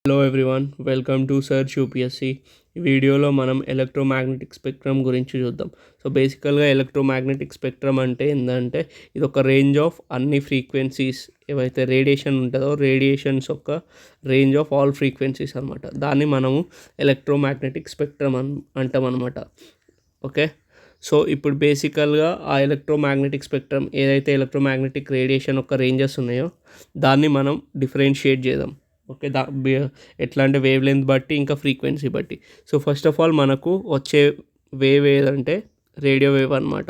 Hello everyone, welcome to search UPSC. ఈ వీడియోలో మనం ఎలక్ట్రోమాగ్నెటిక్ స్పెక్ట్రమ్ గురించి చూద్దాం. సో బేసికల్గా ఎలక్ట్రోమాగ్నెటిక్ స్పెక్ట్రమ్ అంటే ఏంటంటే ఇది ఒక రేంజ్ ఆఫ్ అన్ని ఫ్రీక్వెన్సీస్ ఏవైతే రేడియేషన్ ఉంటుందో రేడియేషన్స్ ఒక రేంజ్ ఆఫ్ ఆల్ ఫ్రీక్వెన్సీస్ అనమాట. దాన్ని మనము ఎలక్ట్రోమాగ్నెటిక్ స్పెక్ట్రమ్ అంటాం అనమాట. ఓకే, సో ఇప్పుడు బేసికల్గా ఆ ఎలక్ట్రోమాగ్నెటిక్ స్పెక్ట్రమ్ ఏదైతే ఎలక్ట్రోమాగ్నెటిక్ రేడియేషన్ యొక్క రేంజెస్ ఉన్నాయో దాన్ని మనం డిఫరెన్షియేట్ చేద్దాం. ఓకే, ఎట్లా అంటే వేవ్ లెంత్ బట్టి ఇంకా ఫ్రీక్వెన్సీ బట్టి. సో ఫస్ట్ ఆఫ్ ఆల్ మనకు వచ్చే వేవ్ ఏదంటే రేడియో వేవ్ అనమాట.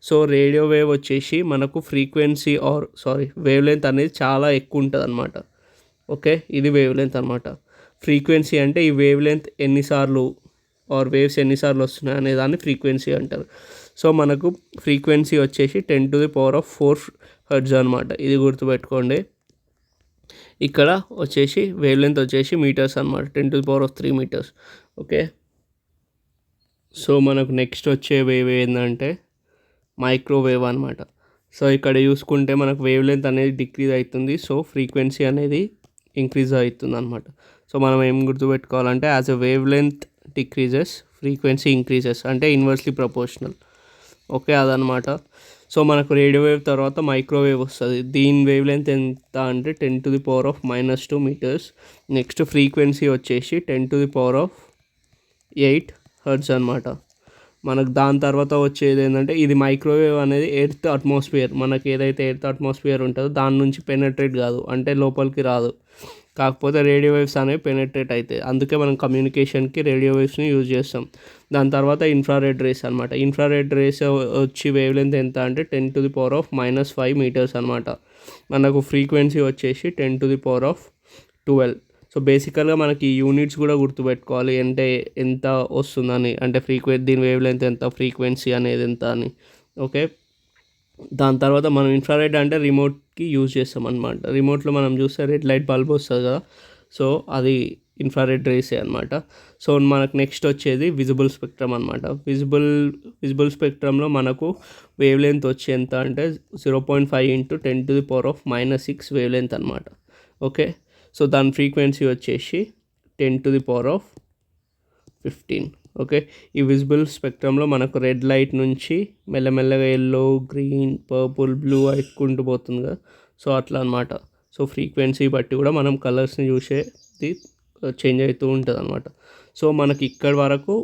సో రేడియో వేవ్ వచ్చేసి మనకు ఫ్రీక్వెన్సీ వేవ్ లెంత్ అనేది చాలా ఎక్కువ ఉంటుంది అనమాట. ఓకే, ఇది వేవ్ లెంత్ అనమాట. ఫ్రీక్వెన్సీ అంటే ఈ వేవ్ లెంత్ ఎన్నిసార్లు వేవ్స్ ఎన్నిసార్లు వస్తున్నాయి అనే దాన్ని ఫ్రీక్వెన్సీ అంటారు. సో మనకు ఫ్రీక్వెన్సీ వచ్చేసి 10⁴ హెర్ట్జ్ అనమాట. ఇది గుర్తుపెట్టుకోండి. ఇక్కడ వచ్చేసి వేవ్ లెంత్ వచ్చేసి మీటర్స్ అనమాట, 10⁻³ మీటర్స్. ఓకే, సో మనకు నెక్స్ట్ వచ్చే వేవ్ ఏంటంటే మైక్రోవేవ్ అనమాట. సో ఇక్కడ చూసుకుంటే మనకు వేవ్ లెంత్ అనేది డిక్రీజ్ అవుతుంది, సో ఫ్రీక్వెన్సీ అనేది ఇంక్రీజ్ అవుతుంది అనమాట. సో మనం ఏం గుర్తుపెట్టుకోవాలంటే as a wave length decreases frequency increases, అంటే ఇన్వర్స్లీ ప్రపోర్షనల్. ఓకే, అదనమాట. సో మనకు రేడియో వేవ్ తర్వాత మైక్రోవేవ్ వస్తుంది. దీని వేవ్ లెంత్ ఎంత అంటే 10⁻⁻² మీటర్స్. నెక్స్ట్ ఫ్రీక్వెన్సీ వచ్చేసి 10⁸ హెర్ట్జ్ అనమాట. మనకు దాని తర్వాత వచ్చేది ఏంటంటే ఇది మైక్రోవేవ్ అనేది ఎర్త్ అట్మాస్ఫియర్, మనకి ఏదైతే ఎర్త్ అట్మాస్ఫియర్ ఉంటుందో దాని నుంచి పెనట్రేట్ కాదు, అంటే లోపలికి రాదు. కాకపోతే రేడియో వేవ్స్ అనేవి పెనట్రేట్ అవుతాయి, అందుకే మనం కమ్యూనికేషన్కి రేడియో వేవ్స్ని యూజ్ చేస్తాం. దాని తర్వాత ఇన్ఫ్రారెడ్ రేస్ అనమాట. ఇన్ఫ్రారెడ్ రేస్ వచ్చి వేవ్ లెంత్ ఎంత అంటే 10⁻⁻5 మీటర్స్ అనమాట. మనకు ఫ్రీక్వెన్సీ వచ్చేసి 10⁻12. సో బేసికల్గా మనకి యూనిట్స్ కూడా గుర్తుపెట్టుకోవాలి, అంటే ఎంత వస్తుందని, అంటే దీని వేవ్ లెంత్ ఎంత, ఫ్రీక్వెన్సీ అనేది ఎంత అని. ఓకే, దాని తర్వాత మనం ఇన్ఫ్రారెడ్ అంటే రిమోట్కి యూజ్ చేస్తాం అనమాట. రిమోట్లో మనం చూస్తే రెడ్ లైట్ బల్బ్ వస్తుంది కదా, సో అది ఇన్ఫ్రారెడ్ రేసే అనమాట. సో మనకు నెక్స్ట్ వచ్చేది విజిబుల్ స్పెక్ట్రమ్ అనమాట. విజిబుల్ స్పెక్ట్రమ్లో మనకు వేవ్ లెంత్ వచ్చి ఎంత అంటే 0.5 × 10⁻⁻6 వేవ్ లెంత్ అనమాట. ఓకే, సో దాని ఫ్రీక్వెన్సీ వచ్చేసి 10⁻15. ఓకే, ఈ విజిబుల్ స్పెక్ట్రమ్లో మనకు రెడ్ లైట్ నుంచి మెల్లమెల్లగా ఎల్లో, గ్రీన్, పర్పుల్, బ్లూ ఎక్కుంటూ పోతుంది కదా, సో అట్లా అనమాట. సో ఫ్రీక్వెన్సీ బట్టి కూడా మనం కలర్స్ని చూసేది చేంజ్ అవుతూ ఉంటుంది అనమాట. సో మనకి ఇక్కడ వరకు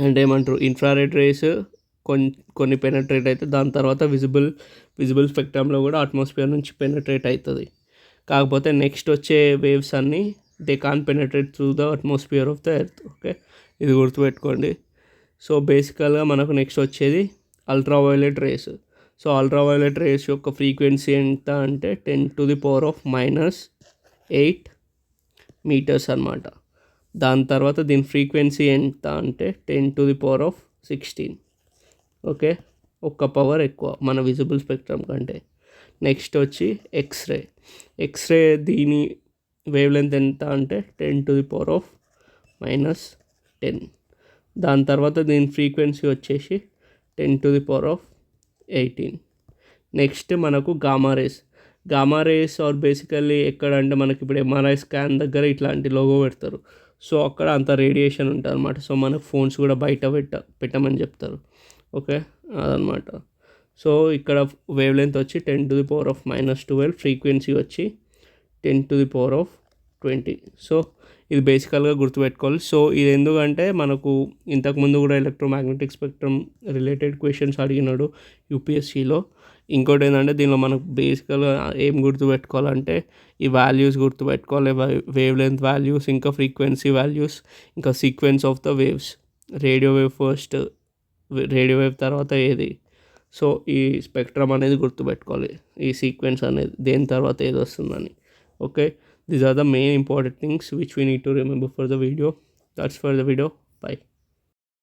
అంటే ఏమంటారు, ఇన్ఫ్రారెడ్ రేస్ కొన్ని పెనట్రేట్ అవుతుంది. దాని తర్వాత విజిబుల్ స్పెక్ట్రమ్లో కూడా అట్మాస్ఫియర్ నుంచి పెనట్రేట్ అవుతుంది. కాకపోతే నెక్స్ట్ వచ్చే వేవ్స్ అన్నీ they can penetrate through the atmosphere of the earth. Okay, ఇది గుర్తుపెట్టుకోండి. సో బేసికల్గా మనకు నెక్స్ట్ వచ్చేది ultraviolet rays. So ultraviolet rays యొక్క ఫ్రీక్వెన్సీ ఎంత అంటే 10⁻⁻8 మీటర్స్ అనమాట. దాని తర్వాత దీని ఫ్రీక్వెన్సీ ఎంత అంటే 10⁻16. ఓకే, ఒక్క పవర్ ఎక్కువ మన విజిబుల్ స్పెక్ట్రమ్ కంటే. నెక్స్ట్ వచ్చి ఎక్స్రే దీని వేవ్ లెంత్ ఎంత అంటే 10⁻⁻10. దాని తర్వాత దీని ఫ్రీక్వెన్సీ వచ్చేసి 10⁻18. నెక్స్ట్ మనకు గామా రేస్ బేసికల్లీ ఎక్కడంటే మనకి ఇప్పుడు ఎంఆర్ఐ స్కాన్ దగ్గర ఇట్లాంటి లోగో పెడతారు. సో అక్కడ అంత రేడియేషన్ ఉంటుంది అనమాట. సో మనకు ఫోన్స్ కూడా బయట పెట్టమని చెప్తారు. ఓకే, అదనమాట. సో ఇక్కడ వేవ్ లెంత్ వచ్చి 10⁻⁻12, ఫ్రీక్వెన్సీ వచ్చి 10⁻20. సో ఇది బేసికల్గా గుర్తుపెట్టుకోవాలి. సో ఇది ఎందుకంటే మనకు ఇంతకుముందు కూడా ఎలక్ట్రోమాగ్నెటిక్ స్పెక్ట్రమ్ రిలేటెడ్ క్వశ్చన్స్ అడిగినాడు యూపీఎస్సిలో. ఇంకోటి ఏంటంటే దీనిలో మనకు బేసికల్గా ఏం గుర్తుపెట్టుకోవాలంటే ఈ వాల్యూస్ గుర్తుపెట్టుకోవాలి, వేవ్ లెంత్ వాల్యూస్, ఇంకా ఫ్రీక్వెన్సీ వాల్యూస్, ఇంకా sequence of the waves. Radio wave first, radio wave తర్వాత ఏది. సో ఈ స్పెక్ట్రమ్ అనేది గుర్తుపెట్టుకోవాలి, ఈ సీక్వెన్స్ అనేది దేని తర్వాత ఏది వస్తుందని. Okay, these are the main important things which we need to remember for the video. That's for the video. Bye.